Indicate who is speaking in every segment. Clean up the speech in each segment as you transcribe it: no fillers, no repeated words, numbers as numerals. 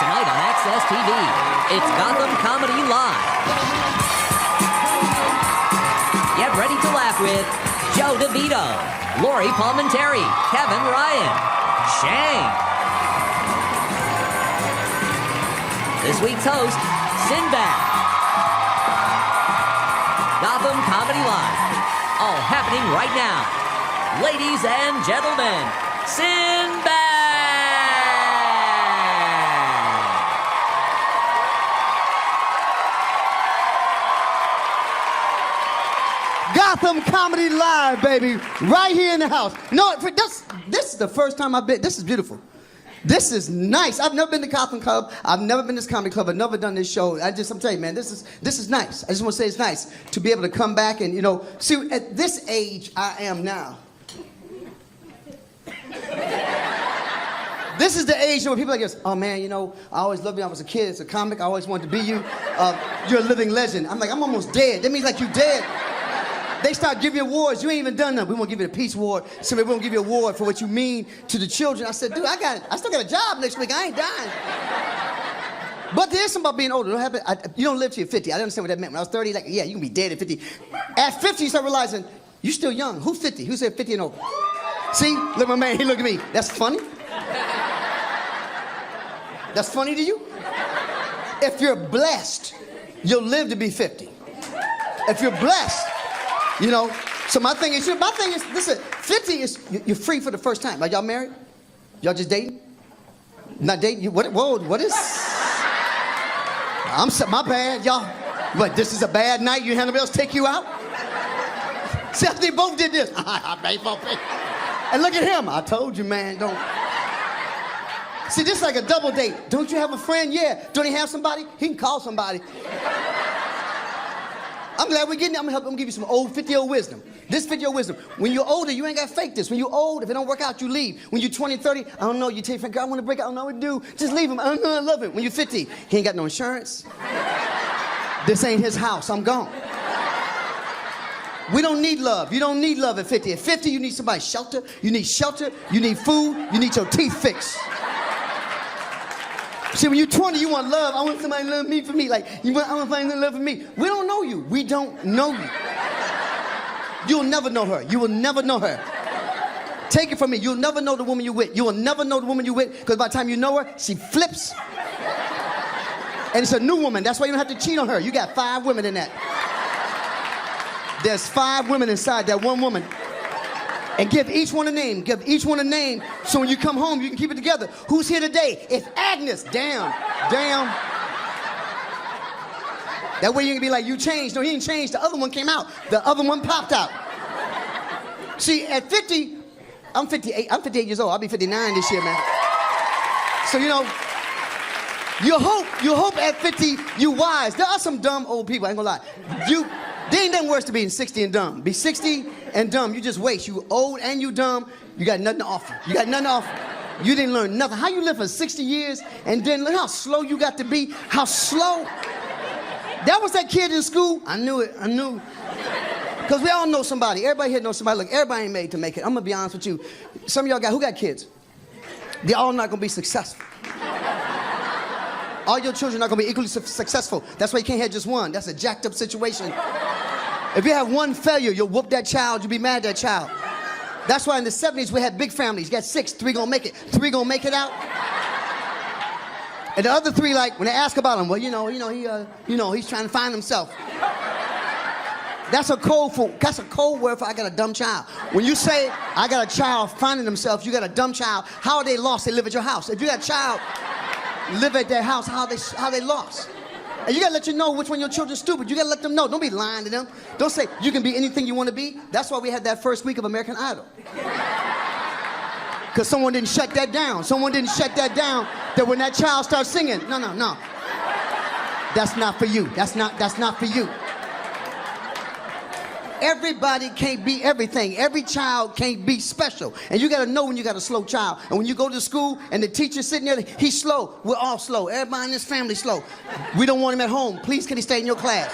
Speaker 1: tonight on Access TV. It's Gotham Comedy Live. Get ready to laugh with Joe DeVito, Lori Palmenteri, Kevin Ryan, Shane. This week's host, Sinbad. Gotham Comedy Live. All happening right now. Ladies and gentlemen, Sinbad!
Speaker 2: Gotham Comedy Live, baby, right here in the house. No, this is the first time I've been. This is beautiful. This is nice. I've never been to Gotham Club. I've never been to this comedy club. I've never done this show. I'm telling you, man, this is nice. I just want to say it's nice to be able to come back and, see, at this age I am now. This is the age where people are like this, oh man, I always loved you. I was a kid, as a comic. I always wanted to be you. You're a living legend. I'm like, I'm almost dead. That means like you dead. They start giving you awards. You ain't even done nothing. We won't give you the Peace Award. So we won't give you an award for what you mean to the children. I said, dude, I still got a job next week. I ain't dying. But there's something about being older. You don't live till you're 50. I didn't understand what that meant. When I was 30, like, yeah, you can be dead at 50. At 50, you start realizing, you're still young. Who's 50? Who said 50 and over? See? Look at my man. He look at me. That's funny? That's funny to you? If you're blessed, you'll live to be 50. If you're blessed, so my thing is, listen, 50 is, you're free for the first time. Are y'all married? Y'all just dating? Not dating? What is? My bad, y'all. But this is a bad night, you had nobody else take you out? See, they both did this. And look at him. I told you, man, don't. See, this is like a double date. Don't you have a friend? Yeah. Don't he have somebody? He can call somebody. I'm glad we're getting it. I'm gonna give you some old 50-year-old wisdom. This 50-year-old wisdom. When you're older, you ain't got to fake this. When you're old, if it don't work out, you leave. When you're 20 and 30, I don't know, you tell your friend, girl, I want to break out, I don't know what to do. Just leave him. I don't know, I love it. When you're 50, he ain't got no insurance. This ain't his house. I'm gone. We don't need love. You don't need love at 50. At 50, you need somebody's shelter. You need shelter. You need food. You need your teeth fixed. See, when you're 20, you want love. I want somebody to love me for me. Like, I want somebody to love for me. We don't know you. We don't know you. You'll never know her. You will never know her. Take it from me. You'll never know the woman you're with. You will never know the woman you're with, because by the time you know her, she flips. And it's a new woman. That's why you don't have to cheat on her. You got 5 women in that. There's 5 women inside that one woman. And give each one a name. Give each one a name, so when you come home, you can keep it together. Who's here today? It's Agnes. Damn. That way you can be like, you changed. No, he didn't change. The other one came out. The other one popped out. See, at 50, I'm 58. I'm 58 years old. I'll be 59 this year, man. So, you hope at 50 you wise. There are some dumb old people, I ain't gonna lie. There ain't nothing worse than being 60 and dumb. Be 60 and dumb, you just waste. You old and you dumb, you got nothing to offer. You got nothing to offer. You didn't learn nothing. How you live for 60 years and then look how slow you got to be. How slow. That was that kid in school. I knew it. Because we all know somebody. Everybody here knows somebody. Look, everybody ain't made to make it. I'm going to be honest with you. Some of y'all who got kids? They're all not going to be successful. All your children are not going to be equally successful. That's why you can't have just one. That's a jacked up situation. If you have one failure, you'll whoop that child, you'll be mad at that child. That's why in the 70s we had big families. You got 6, 3 gonna make it. 3 gonna make it out. And the other 3, like, when they ask about him, well, he's trying to find himself. That's a code word for I got a dumb child. When you say I got a child finding himself, you got a dumb child, how are they lost? They live at your house. If you got a child live at their house, how they lost? And you gotta let you know which one of your children's stupid. You gotta let them know. Don't be lying to them. Don't say you can be anything you want to be. That's why we had that first week of American Idol. Because someone didn't shut that down. That when that child starts singing, no. That's not for you. That's not for you. Everybody can't be everything. Every child can't be special. And you gotta know when you got a slow child. And when you go to school and the teacher's sitting there, he's slow. We're all slow. Everybody in this family slow. We don't want him at home. Please, can he stay in your class?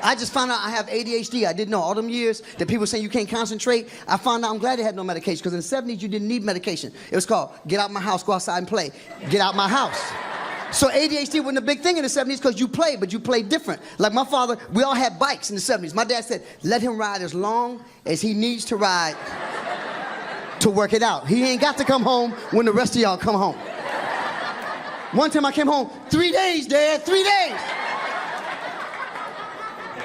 Speaker 2: I just found out I have ADHD. I didn't know. All them years that people saying you can't concentrate, I found out I'm glad they had no medication, because in the 70s you didn't need medication. It was called get out my house, go outside and play. Get out my house. So ADHD wasn't a big thing in the 70s because you played, but you played different. Like my father, we all had bikes in the 70s. My dad said, let him ride as long as he needs to ride to work it out. He ain't got to come home when the rest of y'all come home. One time I came home, 3 days, Dad, 3 days.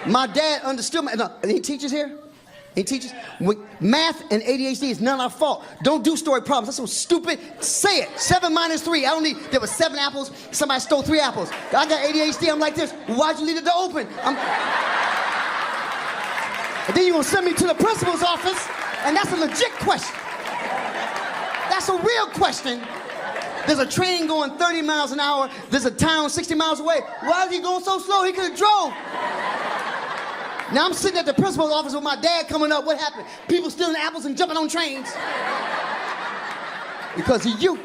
Speaker 2: My dad understood any teachers here? Any teachers? Math and ADHD is none of our fault. Don't do story problems. That's so stupid. Say it. 7 minus 3. There were 7 apples. Somebody stole 3 apples. I got ADHD. I'm like this. Why'd you leave the door open? And then you're going to send me to the principal's office, and that's a legit question. That's a real question. There's a train going 30 miles an hour. There's a town 60 miles away. Why is he going so slow? He could have drove. Now I'm sitting at the principal's office with my dad coming up. What happened? People stealing apples and jumping on trains. Because of you.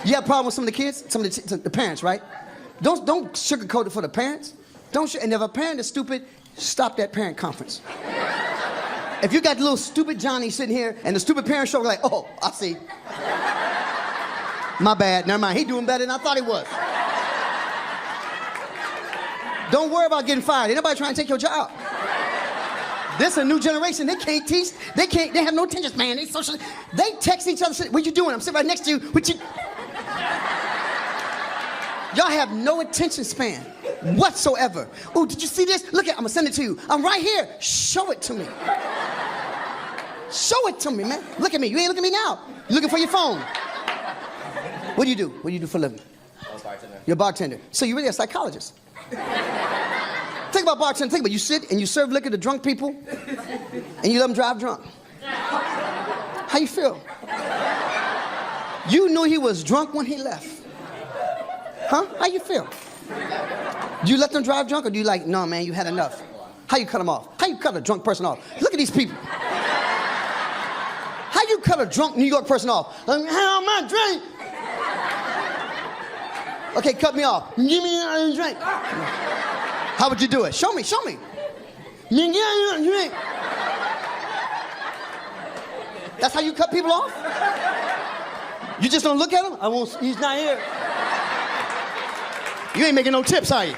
Speaker 2: You have a problem with some of the kids? Some of the parents, right? Don't sugarcoat it for the parents. And if a parent is stupid, stop that parent conference. If you got the little stupid Johnny sitting here and the stupid parent show, like, oh, I see. My bad, never mind. He doing better than I thought he was. Don't worry about getting fired. Ain't nobody trying to take your job. This a new generation. They can't teach. They have no attention span. They text each other. What you doing? I'm sitting right next to you. What you? Y'all have no attention span whatsoever. Oh, did you see this? Look I'm gonna send it to you. I'm right here. Show it to me. Show it to me, man. Look at me. You ain't looking at me now. You're looking for your phone. What do you do? What do you do for a living?
Speaker 3: I'm a bartender.
Speaker 2: You're a bartender. So you're really a psychologist. Think about bartending. Think about it. You sit and you serve liquor to drunk people, and you let them drive drunk. How you feel? You knew he was drunk when he left. Huh? How you feel? Do you let them drive drunk, or do you like, no, man, you had enough? How you cut them off? How you cut a drunk person off? Look at these people. How you cut a drunk New York person off? How am I drink? Okay, cut me off. Give me a drink. How would you do it? Show me, show me. Drink. That's how you cut people off? You just don't look at him? He's not here. You ain't making no tips, are you?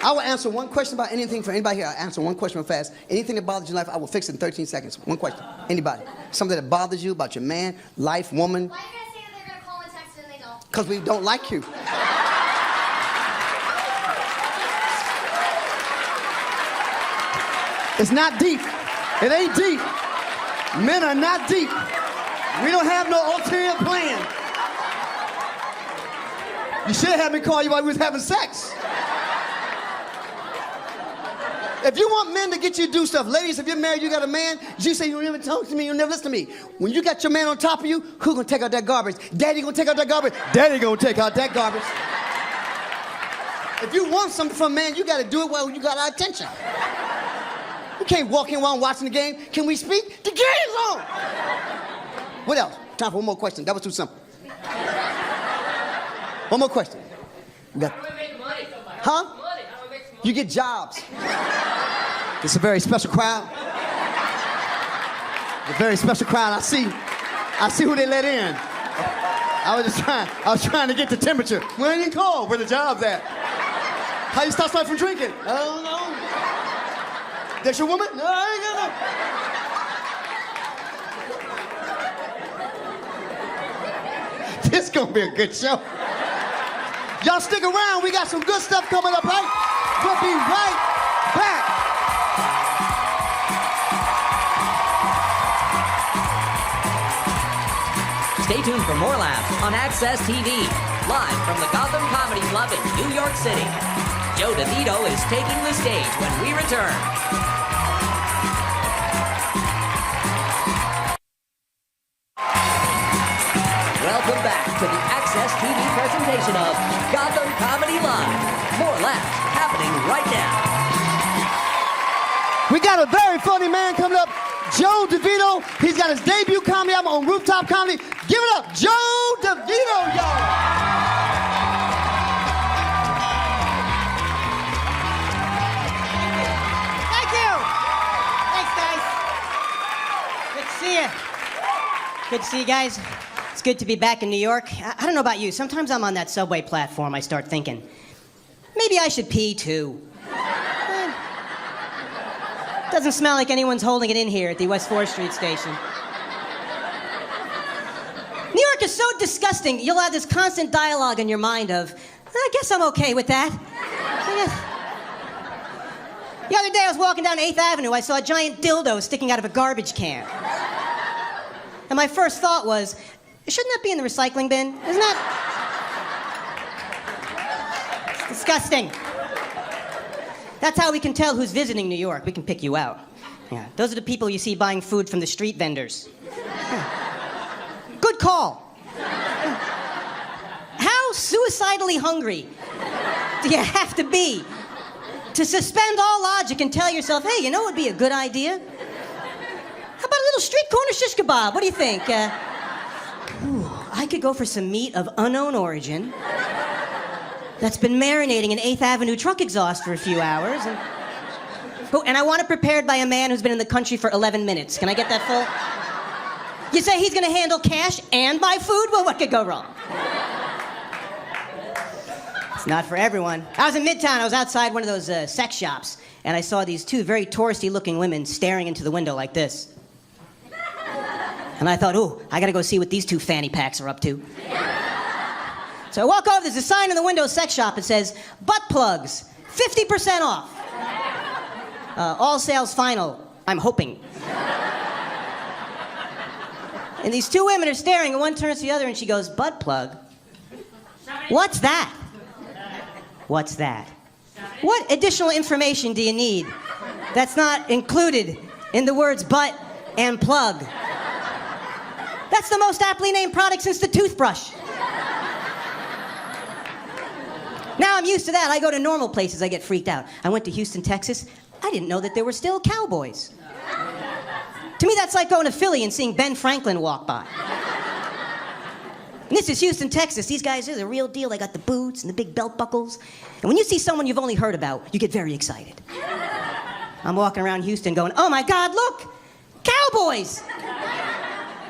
Speaker 2: I will answer one question about anything for anybody here. I'll answer one question real fast. Anything that bothers you in life, I will fix it in 13 seconds. One question. Anybody. Something that bothers you about your man, life, woman.
Speaker 4: Why are you guys saying that they're going to call and text and they don't?
Speaker 2: Because we don't like you. It's not deep. It ain't deep. Men are not deep. We don't have no ulterior plan. You should have had me call you while we was having sex. If you want men to get you to do stuff, ladies, if you're married, you got a man, you say you'll never talk to me, you'll never listen to me. When you got your man on top of you, who's gonna take out that garbage? Daddy gonna take out that garbage? Daddy gonna take out that garbage. If you want something from a man, you gotta do it while you got our attention. You can't walk in while I'm watching the game. Can we speak? The game's on! What else? Time for one more question. That was too simple. One more question.
Speaker 3: How do I make money?
Speaker 2: Huh?
Speaker 3: Money. How do I make some money?
Speaker 2: You get jobs. It's a very special crowd. A very special crowd. I see who they let in. I was trying to get the temperature. Where ain't it cold? Where the job's at? How you stop somebody from drinking? I don't know. That's your woman? No, I ain't got no. This gonna be a good show. Y'all stick around. We got some good stuff coming up, right? We'll be right back.
Speaker 1: Stay tuned for more laughs on Access TV, live from the Gotham Comedy Club in New York City. Joe DeVito is taking the stage when we return. Welcome back to the Access TV presentation of Gotham Comedy Live. More laughs happening right now.
Speaker 2: We got a very funny man coming up, Joe DeVito. He's got his debut comedy album on Rooftop Comedy. Give it up, Joe DeVito, y'all.
Speaker 5: Good to see you guys. It's good to be back in New York. I don't know about you. Sometimes I'm on that subway platform, I start thinking, maybe I should pee too. Doesn't smell like anyone's holding it in here at the West 4th Street station. New York is so disgusting, you'll have this constant dialogue in your mind of, I guess I'm okay with that. The other day I was walking down 8th Avenue, I saw a giant dildo sticking out of a garbage can. And my first thought was, shouldn't that be in the recycling bin? Isn't that? It's disgusting. That's how we can tell who's visiting New York. We can pick you out. Yeah, those are the people you see buying food from the street vendors. Yeah. Good call. How suicidally hungry do you have to be to suspend all logic and tell yourself, hey, you know what would be a good idea? How about a little street corner shish kebab? What do you think? I could go for some meat of unknown origin that's been marinating in 8th Avenue truck exhaust for a few hours. And I want it prepared by a man who's been in the country for 11 minutes. Can I get that full? You say he's gonna handle cash and buy food? Well, what could go wrong? It's not for everyone. I was in Midtown. I was outside one of those sex shops, and I saw these two very touristy-looking women staring into the window like this. And I thought, ooh, I gotta go see what these two fanny packs are up to. So I walk over, there's a sign in the window, sex shop, that says, butt plugs, 50% off. All sales final, I'm hoping. And these two women are staring, and one turns to the other, and she goes, butt plug? What's that? What's that? What additional information do you need that's not included in the words butt and plug? That's the most aptly named product since the toothbrush. Now I'm used to that. I go to normal places, I get freaked out. I went to Houston, Texas. I didn't know that there were still cowboys. To me, that's like going to Philly and seeing Ben Franklin walk by. And this is Houston, Texas. These guys are the real deal. They got the boots and the big belt buckles. And when you see someone you've only heard about, you get very excited. I'm walking around Houston going, oh my God, look! Cowboys!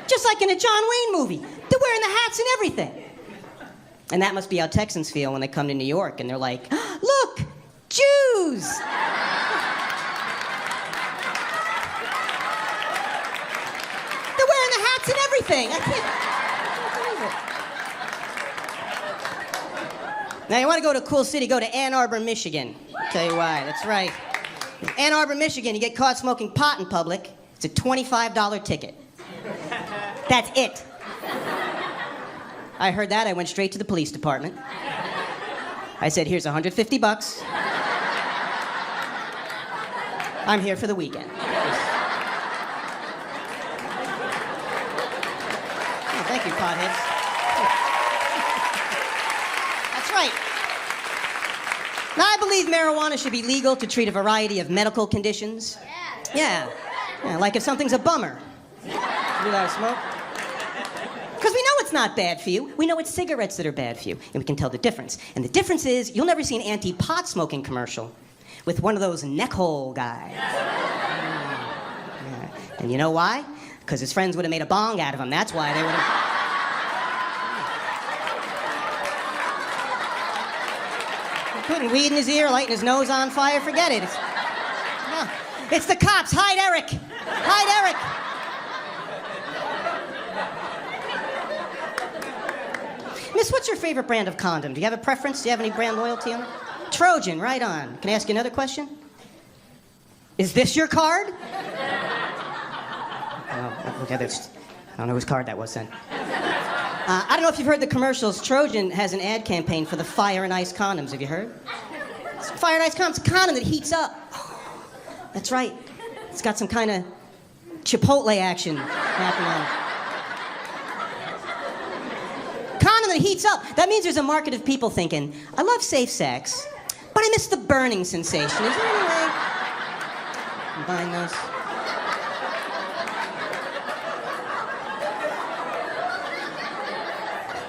Speaker 5: Just like in a John Wayne movie. They're wearing the hats and everything. And that must be how Texans feel when they come to New York and they're like, look, Jews! They're wearing the hats and everything. I can't believe it. Now, you want to go to a cool city, go to Ann Arbor, Michigan. I'll tell you why, that's right. Ann Arbor, Michigan, you get caught smoking pot in public, it's a $25 ticket. That's it. I heard that, I went straight to the police department. I said, here's $150. I'm here for the weekend. Oh, thank you, potheads. That's right. Now, I believe marijuana should be legal to treat a variety of medical conditions. Yeah, like if something's a bummer. You gotta smoke. Because we know it's not bad for you. We know it's cigarettes that are bad for you. And we can tell the difference. And the difference is, you'll never see an anti-pot smoking commercial with one of those neck hole guys. Yeah. And you know why? Because his friends would have made a bong out of him. That's why they would have... Putting weed in his ear, lighting his nose on fire, forget it. It's the cops. Hide Eric. Hide Eric. Miss, what's your favorite brand of condom? Do you have a preference? Do you have any brand loyalty on it? Trojan, right on. Can I ask you another question? Is this your card? Oh, okay, I don't know whose card that was then. I don't know if you've heard the commercials. Trojan has an ad campaign for the Fire and Ice condoms. Have you heard? It's Fire and Ice condoms. It's a condom that heats up. That's right. It's got some kind of Chipotle action happening on it. Condom that heats up. That means there's a market of people thinking, I love safe sex, but I miss the burning sensation. Is there any way? Combine those.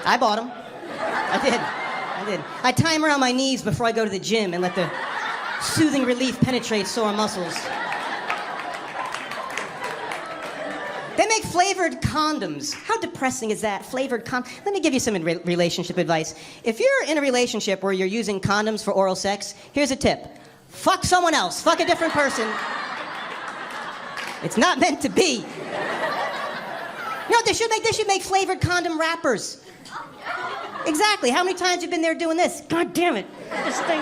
Speaker 5: I bought them. I did. I tie them around my knees before I go to the gym and let the soothing relief penetrate sore muscles. They make flavor Flavored condoms. How depressing is that? Flavored Let me give you some relationship advice. If you're in a relationship where you're using condoms for oral sex, here's a tip. Fuck someone else. Fuck a different person. It's not meant to be. You know what they should make? They should make flavored condom wrappers. Exactly. How many times have you been there doing this? God damn it. This thing.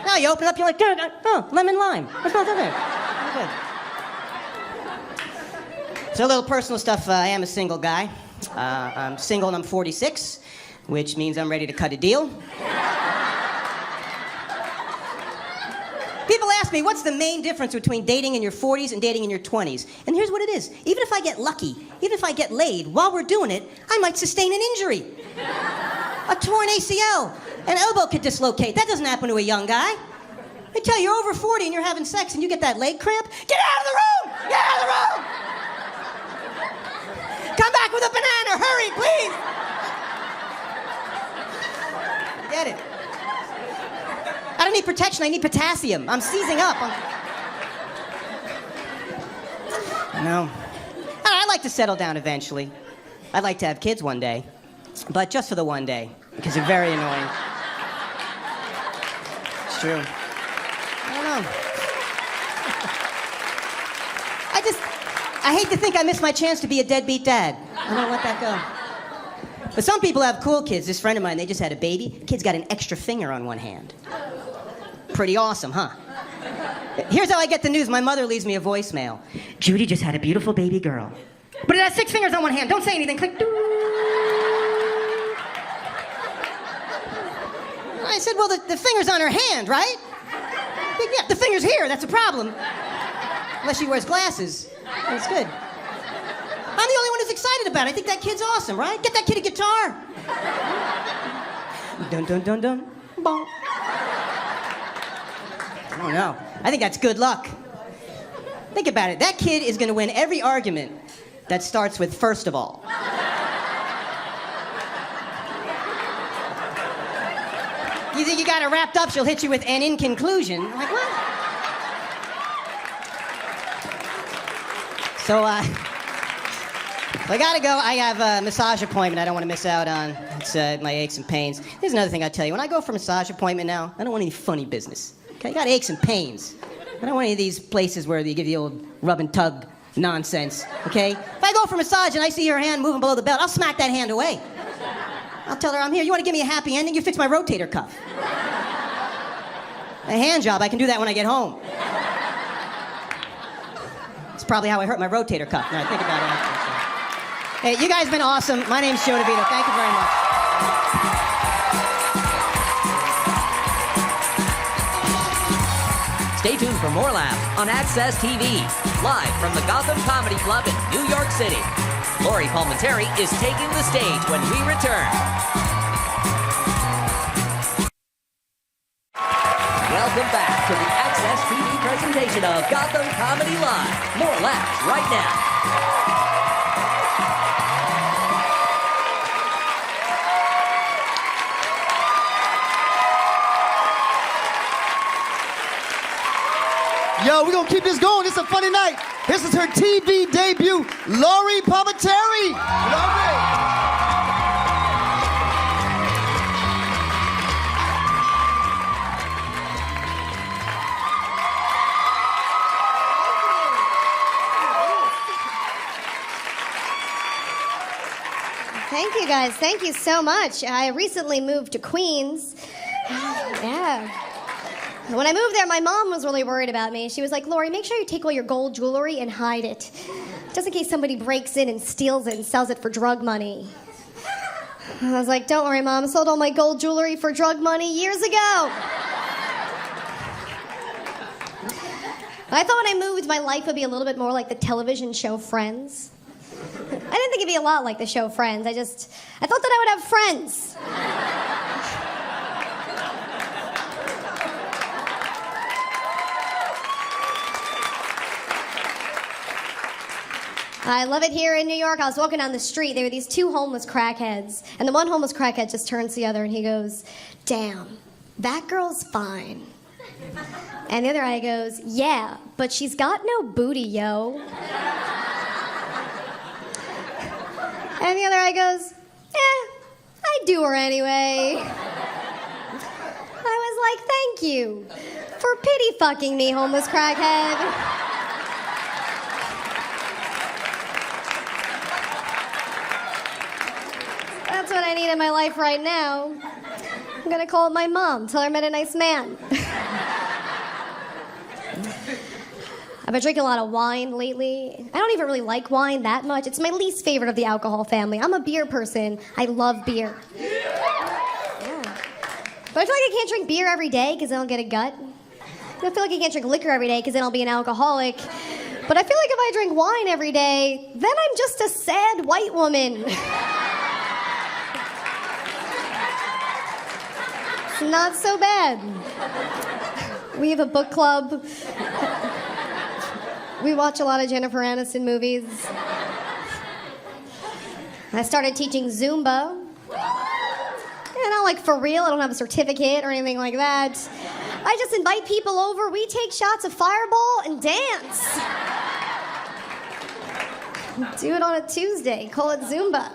Speaker 5: Now you open it up, you're like, oh, lemon lime. What's going on there? Good. So a little personal stuff. I am a single guy. I'm single and I'm 46, which means I'm ready to cut a deal. People ask me, what's the main difference between dating in your 40s and dating in your 20s? And here's what it is. Even if I get lucky, even if I get laid, while we're doing it, I might sustain an injury. A torn ACL. An elbow could dislocate. That doesn't happen to a young guy. I tell you, you're over 40 and you're having sex and you get that leg cramp, get out of the room! Get out of the room! Come back with a banana, hurry, please! Get it. I don't need protection, I need potassium. I'm seizing up. No. I'd like to settle down eventually. I'd like to have kids one day. But just for the one day, because they're very annoying. It's true. I don't know. I hate to think I missed my chance to be a deadbeat dad. I don't let that go. But some people have cool kids. This friend of mine, they just had a baby. Kid's got an extra finger on one hand. Pretty awesome, huh? Here's how I get the news. My mother leaves me a voicemail. Judy just had a beautiful baby girl. But it has 6 fingers on one hand. Don't say anything. Click. I said, well, the finger's on her hand, right? Yeah, the finger's here. That's a problem. Unless she wears glasses. That's good. I'm the only one who's excited about it. I think that kid's awesome, right? Get that kid a guitar. Dun, dun, dun, dun. Bonk. I don't know. I think that's good luck. Think about it. That kid is going to win every argument that starts with first of all. You think you got her wrapped up, she'll hit you with and in conclusion. I'm like, what? So, I gotta go. I have a massage appointment I don't want to miss out on. It's my aches and pains. Here's another thing I'll tell you. When I go for a massage appointment now, I don't want any funny business. Okay, I got aches and pains. I don't want any of these places where they give you old rub and tug nonsense, okay? If I go for a massage and I see her hand moving below the belt, I'll smack that hand away. I'll tell her, I'm here. You want to give me a happy ending? You fix my rotator cuff. A hand job, I can do that when I get home. It's probably how I hurt my rotator cuff. Now I think about it. Hey, you guys have been awesome. My name's Joe DeVito. Thank you very much.
Speaker 1: Stay tuned for more laughs on Access TV, live from the Gotham Comedy Club in New York City. Lori Palmentary is taking the stage when we return. Welcome back to the Access TV presentation of Gotham Comedy Live. More laughs right now.
Speaker 2: Yo, we're gonna keep this going. This is a funny night. This is her TV debut, Lori Palmentary. Lori.
Speaker 4: Thank you, guys. Thank you so much. I recently moved to Queens. Yeah. When I moved there, my mom was really worried about me. She was like, Lori, make sure you take all your gold jewelry and hide it. Just in case somebody breaks in and steals it and sells it for drug money. I was like, don't worry, Mom. I sold all my gold jewelry for drug money years ago. I thought when I moved, my life would be a little bit more like the television show Friends. I didn't think it'd be a lot like the show Friends. I thought that I would have friends. I love it here in New York. I was walking down the street. There were these 2 homeless crackheads. And the one homeless crackhead just turns to the other and he goes, damn, that girl's fine. And the other guy goes, yeah, but she's got no booty, yo. And the other eye goes, I do her anyway. I was like, thank you for pity fucking me, homeless crackhead. That's what I need in my life right now. I'm gonna call up my mom, tell her I met a nice man. I've been drinking a lot of wine lately. I don't even really like wine that much. It's my least favorite of the alcohol family. I'm a beer person. I love beer. Yeah. But I feel like I can't drink beer every day because then I'll get a gut. I feel like I can't drink liquor every day because then I'll be an alcoholic. But I feel like if I drink wine every day, then I'm just a sad white woman. It's not so bad. We have a book club. We watch a lot of Jennifer Aniston movies. I started teaching Zumba. You know, like for real, I don't have a certificate or anything like that. I just invite people over, we take shots of Fireball and dance. Do it on a Tuesday, call it Zumba.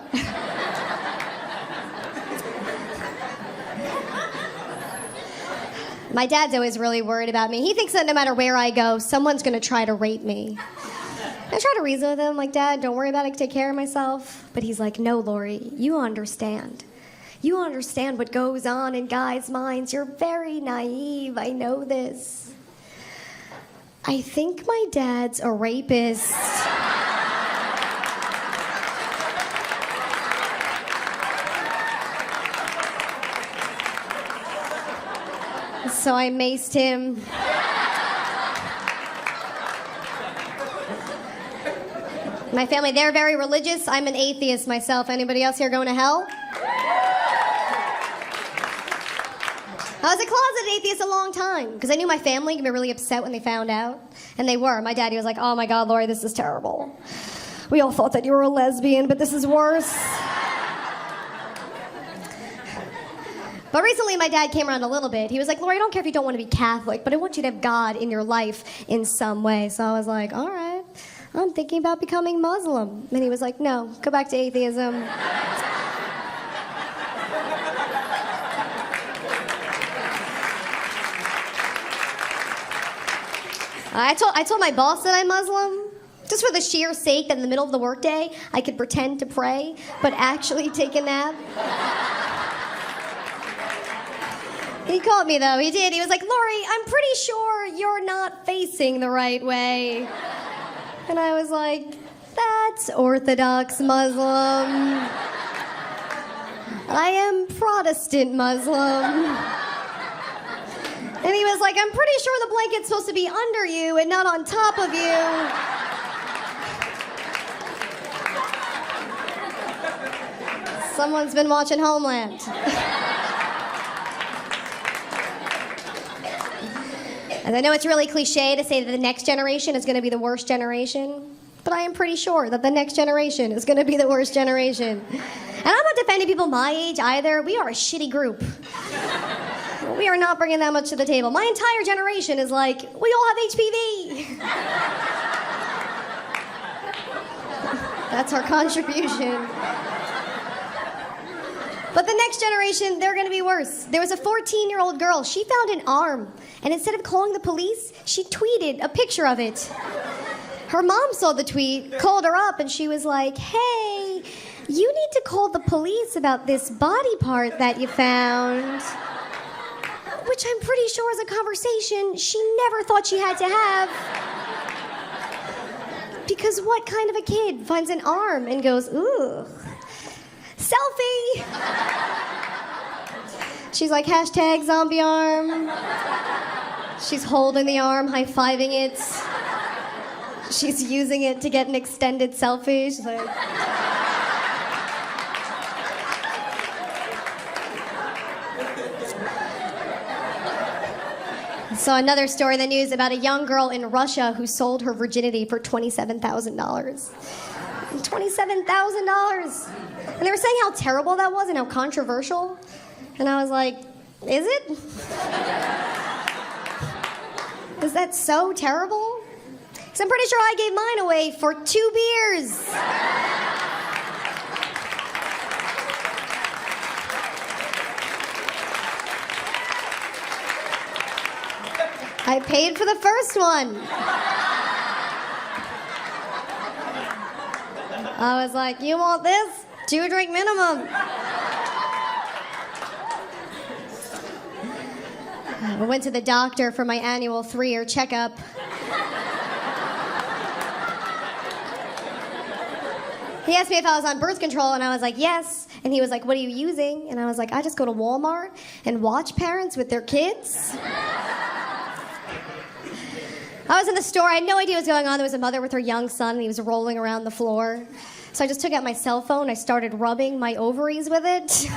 Speaker 4: My dad's always really worried about me. He thinks that no matter where I go, someone's gonna try to rape me. I try to reason with him, like, Dad, don't worry about it, I can take care of myself. But he's like, no, Lori, you understand. You understand what goes on in guys' minds. You're very naive, I know this. I think my dad's a rapist. So I maced him. My family, they're very religious. I'm an atheist myself. Anybody else here going to hell? I was a closeted atheist a long time because I knew my family would be really upset when they found out. And they were. My daddy was like, oh my God, Lori, this is terrible. We all thought that you were a lesbian, but this is worse. But recently, my dad came around a little bit. He was like, Lori, I don't care if you don't want to be Catholic, but I want you to have God in your life in some way. So I was like, all right, I'm thinking about becoming Muslim. And he was like, no, go back to atheism. I told my boss that I'm Muslim, just for the sheer sake that in the middle of the workday, I could pretend to pray, but actually take a nap. He called me, though. He did. He was like, Lori, I'm pretty sure you're not facing the right way. And I was like, that's Orthodox Muslim. I am Protestant Muslim. And he was like, I'm pretty sure the blanket's supposed to be under you and not on top of you. Someone's been watching Homeland. And I know it's really cliche to say that the next generation is going to be the worst generation, but I am pretty sure that the next generation is going to be the worst generation. And I'm not defending people my age either. We are a shitty group. We are not bringing that much to the table. My entire generation is like, we all have HPV. That's our contribution. But the next generation, they're gonna be worse. There was a 14-year-old girl. She found an arm, and instead of calling the police, she tweeted a picture of it. Her mom saw the tweet, called her up, and she was like, hey, you need to call the police about this body part that you found. Which I'm pretty sure is a conversation she never thought she had to have. Because what kind of a kid finds an arm and goes, ooh, selfie? She's like, hashtag zombie arm. She's holding the arm, high-fiving it. She's using it to get an extended selfie. She's like... Saw another story in the news about a young girl in Russia who sold her virginity for $27,000. $27,000! And they were saying how terrible that was and how controversial. And I was like, is it? Is that so terrible? Because I'm pretty sure I gave mine away for 2 beers. I paid for the first one. I was like, you want this? 2 drink minimum. I went to the doctor for my annual 3-year checkup. He asked me if I was on birth control, and I was like, yes. And he was like, what are you using? And I was like, I just go to Walmart and watch parents with their kids. I was in the store. I had no idea what was going on. There was a mother with her young son, and he was rolling around the floor. So I just took out my cell phone. I started rubbing my ovaries with it.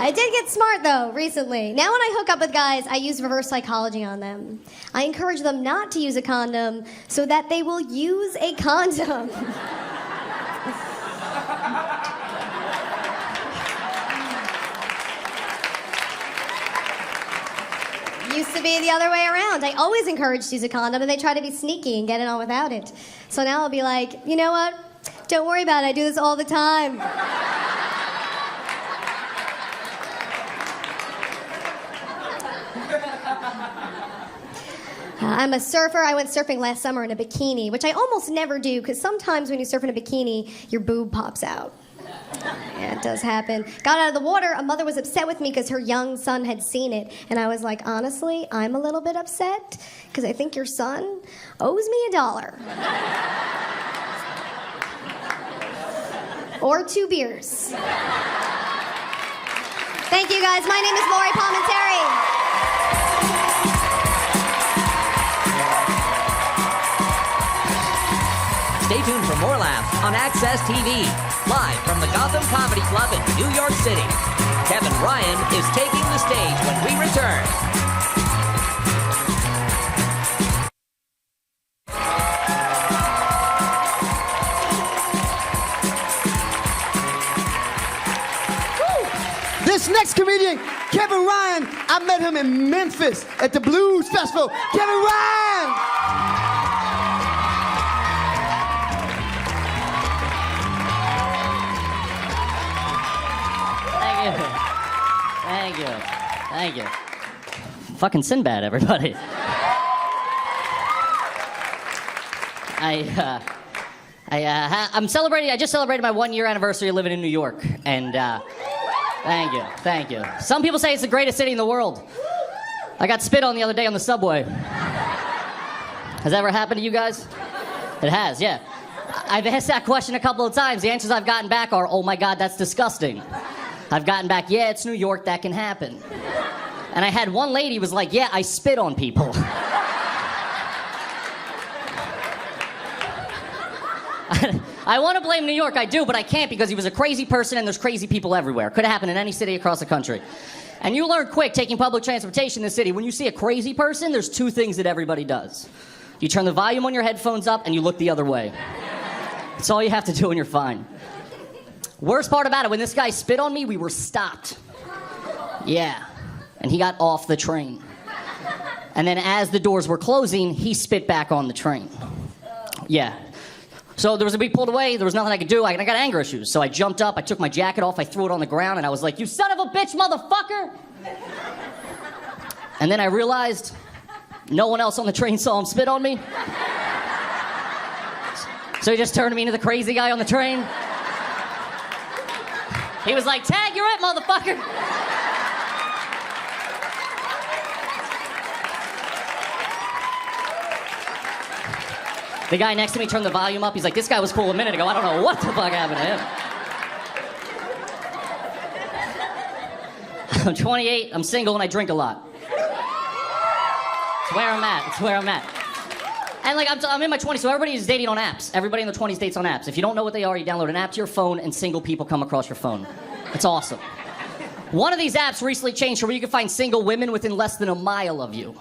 Speaker 4: I did get smart, though, recently. Now when I hook up with guys, I use reverse psychology on them. I encourage them not to use a condom so that they will use a condom. Used to be the other way around. I always encourage to use a condom, and they try to be sneaky and get it on without it. So now I'll be like, you know what? Don't worry about it. I do this all the time. I'm a surfer. I went surfing last summer in a bikini, which I almost never do, because sometimes when you surf in a bikini, your boob pops out. Yeah, it does happen. Got out of the water. A mother was upset with me because her young son had seen it. And I was like, honestly, I'm a little bit upset because I think your son owes me $1. Or 2 beers. Thank you, guys. My name is Lori Palmentary.
Speaker 1: Stay tuned for more laughs on Access TV. Live from the Gotham Comedy Club in New York City. Kevin Ryan is taking the stage when we return.
Speaker 2: This next comedian, Kevin Ryan, I met him in Memphis at the Blues Festival. Kevin Ryan!
Speaker 6: Thank you. Fucking Sinbad, everybody. I'm celebrating. I just celebrated my 1-year anniversary of living in New York, and thank you. Some people say it's the greatest city in the world. I got spit on the other day on the subway. Has that ever happened to you guys? It has, yeah. I've asked that question a couple of times. The answers I've gotten back are, oh my God, that's disgusting. I've gotten back, yeah, it's New York, that can happen. And I had one lady who was like, yeah, I spit on people. I want to blame New York, I do, but I can't because he was a crazy person and there's crazy people everywhere. Could have happened in any city across the country. And you learn quick taking public transportation in the city, when you see a crazy person, there's 2 things that everybody does. You turn the volume on your headphones up and you look the other way. That's all you have to do and you're fine. Worst part about it, when this guy spit on me, we were stopped. Yeah. And he got off the train. And then as the doors were closing, he spit back on the train. Yeah. So there was a big pulled away, there was nothing I could do, I got anger issues. So I jumped up, I took my jacket off, I threw it on the ground, and I was like, you son of a bitch, motherfucker! And then I realized no one else on the train saw him spit on me. So he just turned me into the crazy guy on the train. He was like, tag, you're it, motherfucker! The guy next to me turned the volume up. He's like, this guy was cool a minute ago. I don't know what the fuck happened to him. I'm 28, I'm single, and I drink a lot. It's where I'm at. And like, I'm in my 20s, so everybody is dating on apps. Everybody in their 20s dates on apps. If you don't know what they are, you download an app to your phone, and single people come across your phone. It's awesome. One of these apps recently changed to where you can find single women within less than a mile of you.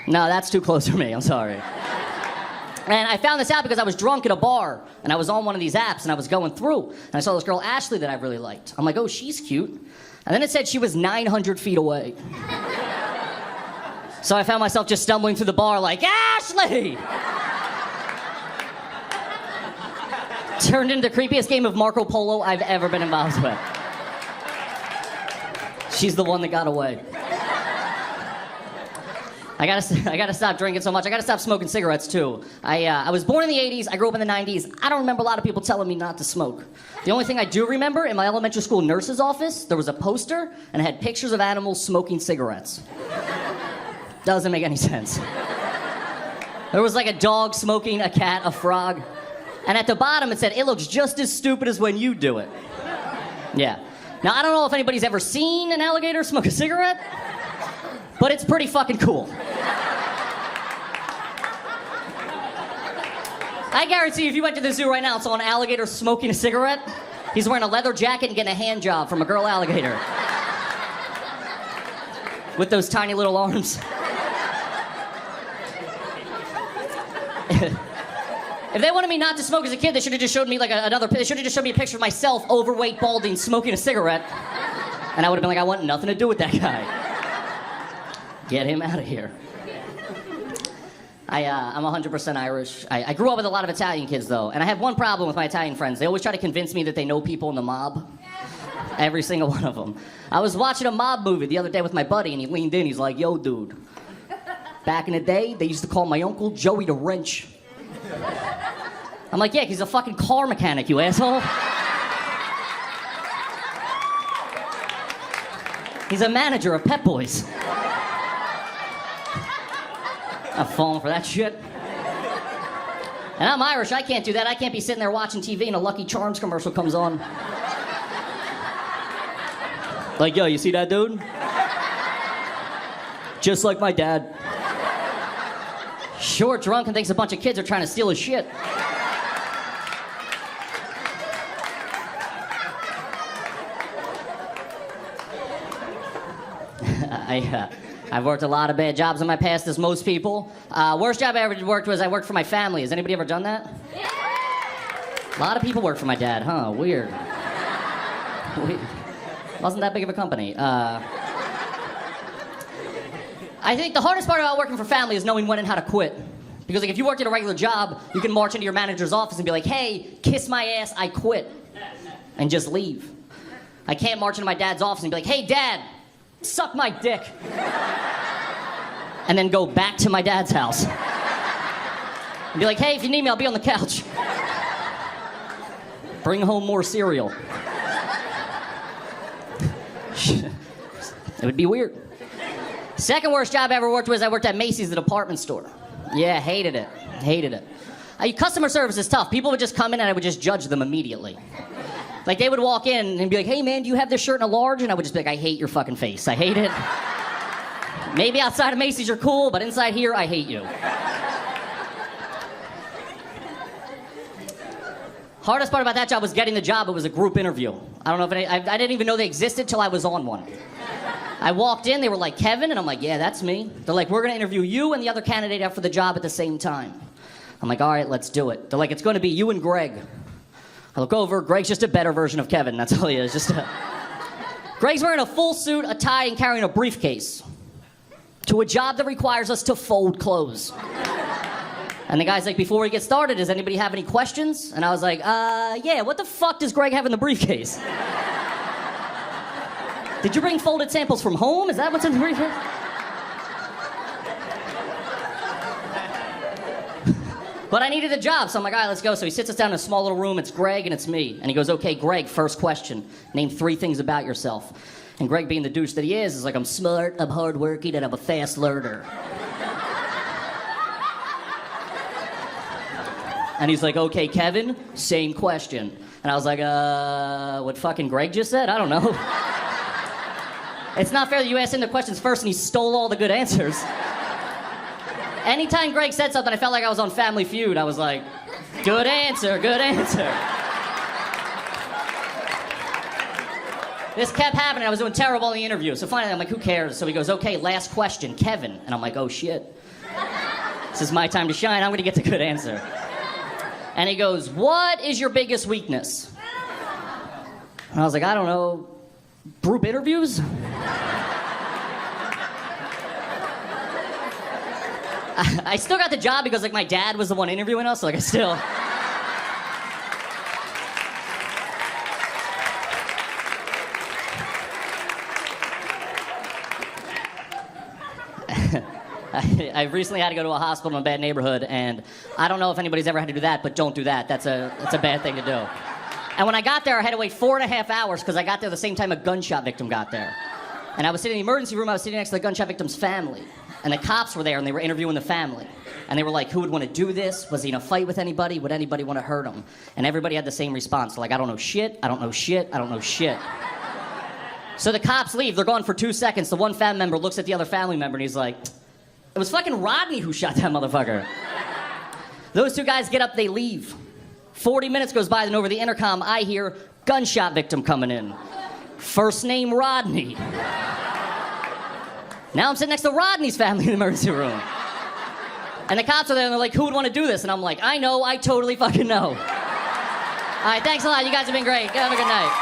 Speaker 6: No, that's too close for me, I'm sorry. And I found this out because I was drunk at a bar, and I was on one of these apps, and I was going through, and I saw this girl, Ashley, that I really liked. I'm like, oh, she's cute. And then it said she was 900 feet away. So I found myself just stumbling through the bar like, Ashley! Turned into the creepiest game of Marco Polo I've ever been involved with. She's the one that got away. I gotta stop drinking so much. I gotta stop smoking cigarettes too. I was born in the 80s. I grew up in the 90s. I don't remember a lot of people telling me not to smoke. The only thing I do remember, in my elementary school nurse's office, there was a poster and it had pictures of animals smoking cigarettes. Doesn't make any sense. There was like a dog smoking, a cat, a frog. And at the bottom it said, it looks just as stupid as when you do it. Yeah. Now, I don't know if anybody's ever seen an alligator smoke a cigarette, but it's pretty fucking cool. I guarantee if you went to the zoo right now and saw an alligator smoking a cigarette, he's wearing a leather jacket and getting a hand job from a girl alligator. With those tiny little arms. If they wanted me not to smoke as a kid, they should have just showed me like they should have just showed me a picture of myself, overweight, balding, smoking a cigarette. And I would have been like, I want nothing to do with that guy. Get him out of here. I'm 100% Irish. I grew up with a lot of Italian kids, though. And I have one problem with my Italian friends. They always try to convince me that they know people in the mob. Every single one of them. I was watching a mob movie the other day with my buddy, and he leaned in. He's like, yo, dude. Back in the day, they used to call my uncle Joey the Wrench. I'm like, yeah, he's a fucking car mechanic, you asshole. He's a manager of Pep Boys. I'm falling for that shit. And I'm Irish, I can't do that. I can't be sitting there watching TV and a Lucky Charms commercial comes on. Like, yo, you see that dude? Just like my dad. Short, drunk, and thinks a bunch of kids are trying to steal his shit. I've worked a lot of bad jobs in my past, as most people. Worst job I ever worked was I worked for my family. Has anybody ever done that? A lot of people work for my dad, huh? Weird. Wasn't that big of a company. I think the hardest part about working for family is knowing when and how to quit. Because like, if you worked at a regular job, you can march into your manager's office and be like, hey, kiss my ass, I quit. And just leave. I can't march into my dad's office and be like, hey, Dad, suck my dick. And then go back to my dad's house. And be like, hey, if you need me, I'll be on the couch. Bring home more cereal. It would be weird. Second worst job I ever worked was I worked at Macy's, the department store. Yeah, hated it. Hated it. Customer service is tough. People would just come in and I would just judge them immediately. Like, they would walk in and be like, hey, man, do you have this shirt in a large? And I would just be like, I hate your fucking face. I hate it. Maybe outside of Macy's you're cool, but inside here, I hate you. Hardest part about that job was getting the job. It was a group interview. I don't know if I didn't even know they existed till I was on one. I walked in, they were like, Kevin? And I'm like, yeah, that's me. They're like, we're gonna interview you and the other candidate out for the job at the same time. I'm like, all right, let's do it. They're like, it's gonna be you and Greg. I look over, Greg's just a better version of Kevin, that's all he is. Greg's wearing a full suit, a tie, and carrying a briefcase to a job that requires us to fold clothes. And the guy's like, before we get started, does anybody have any questions? And I was like, yeah, what the fuck does Greg have in the briefcase? Did you bring folded samples from home? Is that what's in the briefcase? But I needed a job, so I'm like, all right, let's go. So he sits us down in a small little room. It's Greg and it's me. And he goes, okay, Greg, first question. Name 3 things about yourself. And Greg, being the douche that he is like, I'm smart, I'm hardworking, and I'm a fast learner. And he's like, okay, Kevin, same question. And I was like, what fucking Greg just said? I don't know. It's not fair that you asked him the questions first and he stole all the good answers. Anytime Greg said something, I felt like I was on Family Feud. I was like, good answer, good answer. This kept happening. I was doing terrible in the interview. So finally, I'm like, who cares? So he goes, okay, last question, Kevin. And I'm like, oh, shit. This is my time to shine. I'm going to get the good answer. And he goes, what is your biggest weakness? And I was like, I don't know, group interviews? I still got the job because, like, my dad was the one interviewing us, so, like, I still... I recently had to go to a hospital in a bad neighborhood, and I don't know if anybody's ever had to do that, but don't do that. That's a bad thing to do. And when I got there, I had to wait 4.5 hours because I got there the same time a gunshot victim got there. And I was sitting in the emergency room, I was sitting next to the gunshot victim's family. And the cops were there, and they were interviewing the family. And they were like, who would want to do this? Was he in a fight with anybody? Would anybody want to hurt him? And everybody had the same response. Like, I don't know shit, I don't know shit, I don't know shit. So the cops leave, they're gone for 2 seconds. The one family member looks at the other family member, and he's like, it was fucking Rodney who shot that motherfucker. Those two guys get up, they leave. 40 minutes goes by, then over the intercom, I hear gunshot victim coming in. First name Rodney. Now I'm sitting next to Rodney's family in the emergency room. And the cops are there and they're like, who would want to do this? And I'm like, I know, I totally fucking know. All right, thanks a lot. You guys have been great. Have a good night.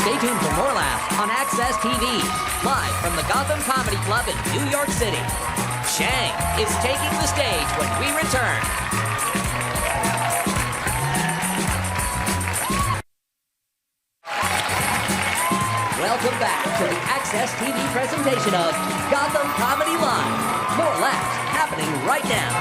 Speaker 1: Stay tuned for more laughs on Access TV. Live from the Gotham Comedy Club in New York City. Shang is taking the stage when we return. Welcome back to the Access TV presentation of Gotham Comedy Live. More laughs happening right now.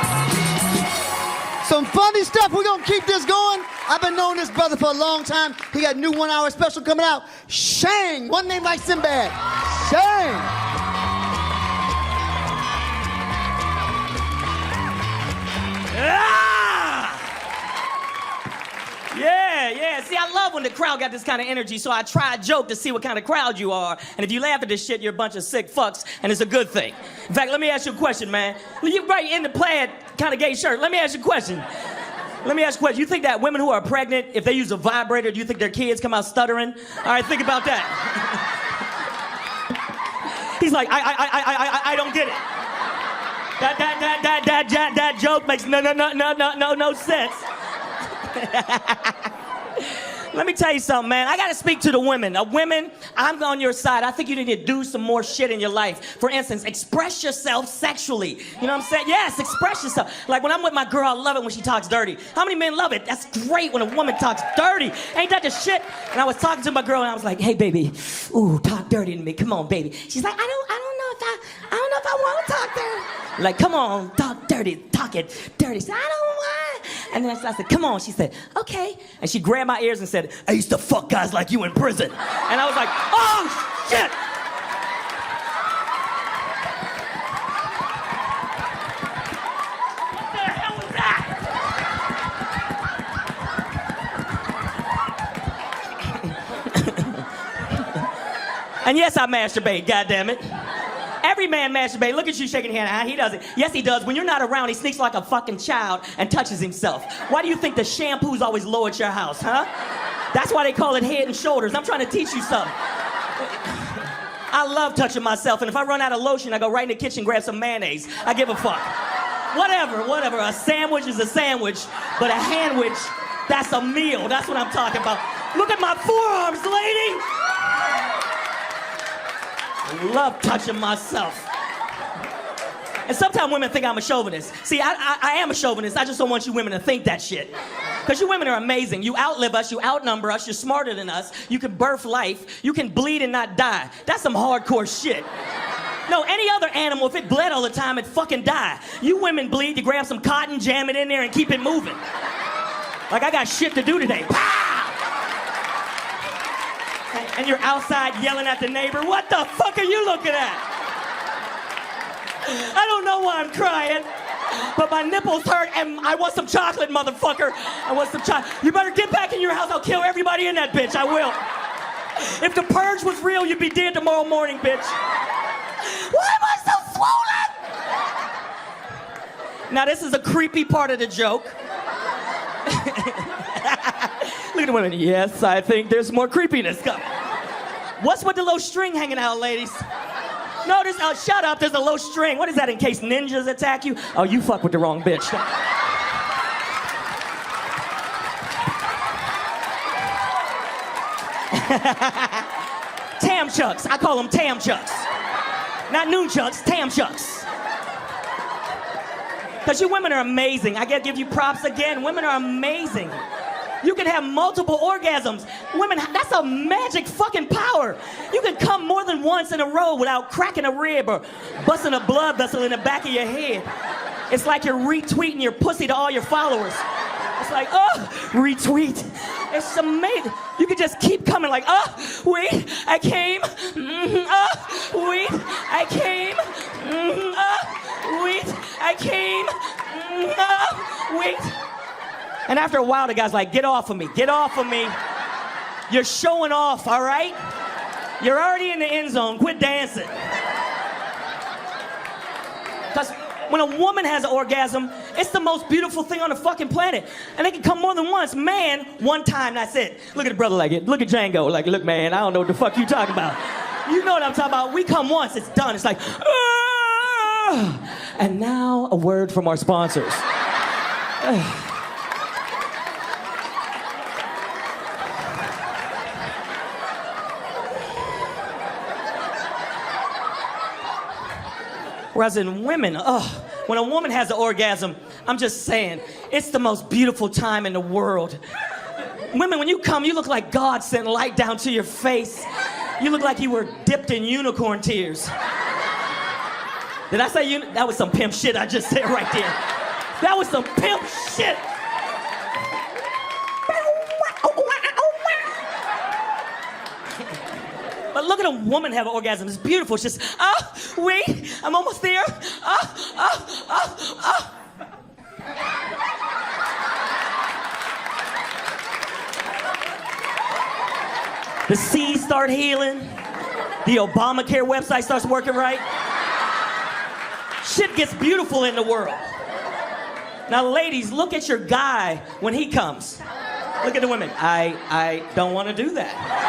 Speaker 2: Some funny stuff. We're going to keep this going. I've been knowing this brother for a long time. He got a new 1 hour special coming out. Shang. One name like Sinbad. Shang.
Speaker 7: Yeah. See, I love when the crowd got this kind of energy, so I try a joke to see what kind of crowd you are. And if you laugh at this shit, you're a bunch of sick fucks, and it's a good thing. In fact, let me ask you a question, man. You're right in the plaid kind of gay shirt. Let me ask you a question. You think that women who are pregnant, if they use a vibrator, do you think their kids come out stuttering? All right, think about that. He's like, I don't get it. That joke makes no sense. Let me tell you something, man. I gotta speak to the women. Women, I'm on your side. I think you need to do some more shit in your life. For instance, express yourself sexually. You know what I'm saying? Yes, express yourself. Like when I'm with my girl, I love it when she talks dirty. How many men love it? That's great when a woman talks dirty. Ain't that the shit? And I was talking to my girl and I was like, hey, baby, ooh, talk dirty to me. Come on, baby. She's like, I don't know if I want to talk dirty. Like, come on, talk dirty, talk it dirty. She said, I don't want. And then I said, come on. She said, okay. And she grabbed my ears and said, I used to fuck guys like you in prison. And I was like, oh, shit. What the hell was that? And yes, I masturbate, goddammit. Every man masturbates. Look at you shaking your hand. He doesn't. Yes, he does. When you're not around, he sneaks like a fucking child and touches himself. Why do you think the shampoo's always low at your house, huh? That's why they call it Head and Shoulders. I'm trying to teach you something. I love touching myself, and if I run out of lotion, I go right in the kitchen, grab some mayonnaise. I give a fuck. Whatever. A sandwich is a sandwich, but a handwich, that's a meal. That's what I'm talking about. Look at my forearms, lady. I love touching myself. And sometimes women think I'm a chauvinist. See, I am a chauvinist. I just don't want you women to think that shit. Because you women are amazing. You outlive us, you outnumber us, you're smarter than us. You can birth life, you can bleed and not die. That's some hardcore shit. No, any other animal, if it bled all the time, it'd fucking die. You women bleed, you grab some cotton, jam it in there, and keep it moving. Like I got shit to do today. Pow! And you're outside yelling at the neighbor, what the fuck are you looking at? I don't know why I'm crying, but my nipples hurt and I want some chocolate, motherfucker. I want some chocolate. You better get back in your house. I'll kill everybody in that bitch. I will. If the purge was real, you'd be dead tomorrow morning, bitch. Why am I so swollen? Now, this is a creepy part of the joke. Look at the women. Yes, I think there's more creepiness coming. What's with the low string hanging out, ladies? No, shut up, there's a low string. What is that, in case ninjas attack you? Oh, you fuck with the wrong bitch. Tam chucks, I call them tam chucks. Not noonchucks, tam chucks. Because you women are amazing. I gotta give you props again. Women are amazing. You can have multiple orgasms. Women, that's a magic fucking power. You can come more than once in a row without cracking a rib or busting a blood vessel in the back of your head. It's like you're retweeting your pussy to all your followers. It's like, oh, retweet. It's amazing. You can just keep coming like, oh, wait, I came. Oh, wait, I came. Oh, wait, I came. Oh, wait. And after a while, the guy's like, get off of me, get off of me. You're showing off, all right? You're already in the end zone, quit dancing. Because when a woman has an orgasm, it's the most beautiful thing on the fucking planet. And they can come more than once. Man, one time, that's it. Look at the brother like it. Look at Django like, look, man, I don't know what the fuck you talking about. You know what I'm talking about. We come once, it's done. It's like, ah! And now a word from our sponsors. Whereas in women, when a woman has an orgasm, I'm just saying, it's the most beautiful time in the world. Women, when you come, you look like God sent light down to your face. You look like you were dipped in unicorn tears. Did I say that was some pimp shit I just said right there. That was some pimp shit. But look at a woman have an orgasm. It's beautiful. It's just, oh, wait, I'm almost there. The seas start healing. The Obamacare website starts working right. Shit gets beautiful in the world. Now, ladies, look at your guy when he comes. Look at the women. I don't want to do that.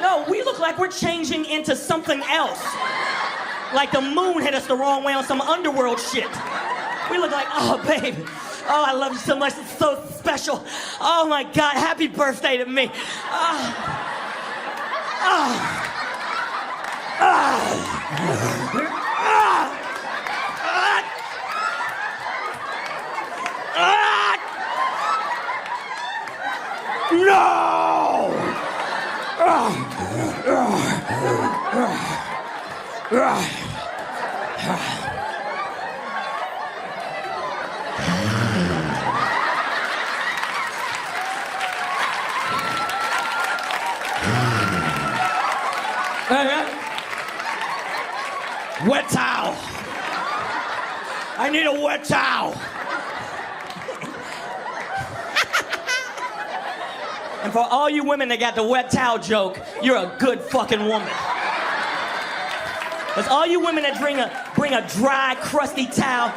Speaker 7: No, we look like we're changing into something else. Like the moon hit us the wrong way on some underworld shit. We look like, oh, babe. Oh, I love you so much. It's so special. Oh, my God. Happy birthday to me. No! Wet towel. I need a wet towel. And for all you women that got the wet towel joke, you're a good fucking woman. Because all you women that bring a dry, crusty towel,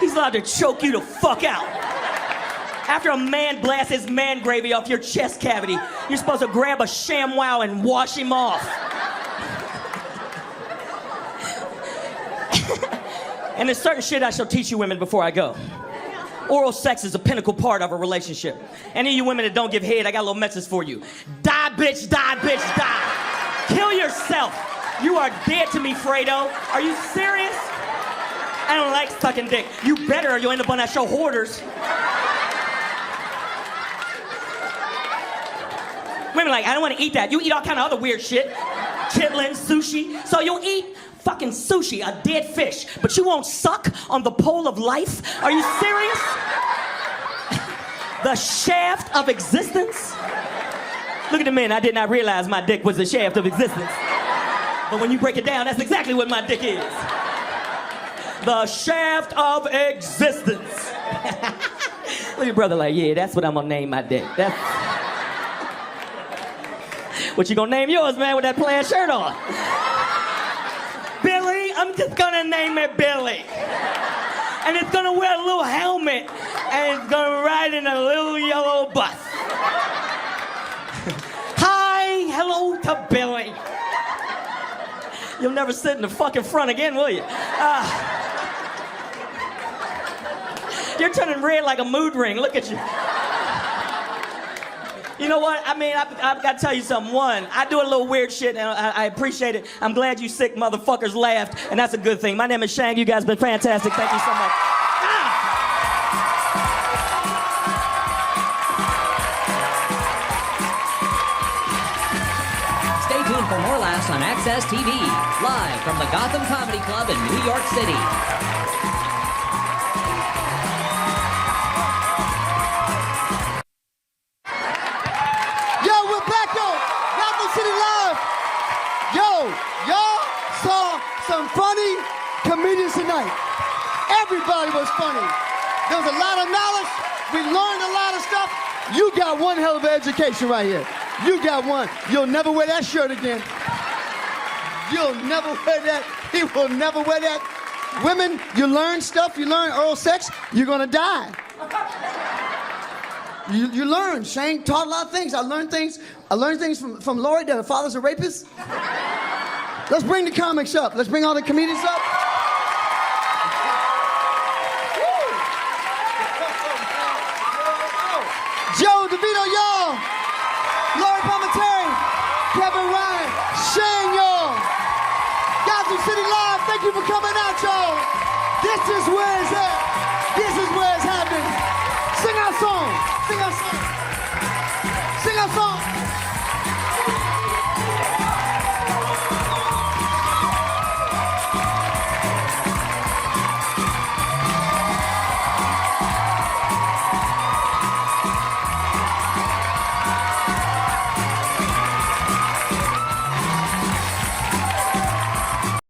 Speaker 7: he's allowed to choke you the fuck out. After a man blasts his man gravy off your chest cavity, you're supposed to grab a ShamWow and wash him off. And there's certain shit I shall teach you women before I go. Oral sex is a pinnacle part of a relationship. Any of you women that don't give head, I got a little message for you. Die, bitch, die, bitch, die. Kill yourself. You are dead to me, Fredo. Are you serious? I don't like sucking dick. You better or you'll end up on that show Hoarders. Women like, I don't want to eat that. You eat all kind of other weird shit. Chitlins, sushi. So you'll eat fucking sushi, a dead fish, but you won't suck on the pole of life? Are you serious? The shaft of existence? Look at the men, I did not realize my dick was the shaft of existence. But when you break it down, that's exactly what my dick is. The shaft of existence. Look at your brother like, yeah, that's what I'm gonna name my dick. That's... What you gonna name yours, man, with that plaid shirt on? Billy, I'm just gonna name it Billy. And it's gonna wear a little helmet, and it's gonna ride in a little yellow bus. Hi, hello to Billy. You'll never sit in the fucking front again, will you? You're turning red like a mood ring, look at you. You know what? I mean, I've got to tell you something. One, I do a little weird shit, and I appreciate it. I'm glad you sick motherfuckers laughed, and that's a good thing. My name is Shang. You guys been fantastic. Thank you so much.
Speaker 1: for more laughs on Access TV, live from the Gotham Comedy Club in New York City.
Speaker 2: Yo, we're back, yo. Gotham City Live. Yo, y'all saw some funny comedians tonight. Everybody was funny. There was a lot of knowledge. We learned a lot of stuff. You got one hell of an education right here. You got one. You'll never wear that shirt again. You'll never wear that. He will never wear that. Women, you learn stuff. You learn oral sex. You're gonna die. You learn. Shane taught a lot of things. I learned things from Lori that her father's a rapist. Let's bring the comics up. Let's bring all the comedians up. Joe DeVito, y'all. Lori Palmentary, Kevin Ryan, Shane, y'all. Gotham City Live, thank you for coming out, y'all. This is where it's at.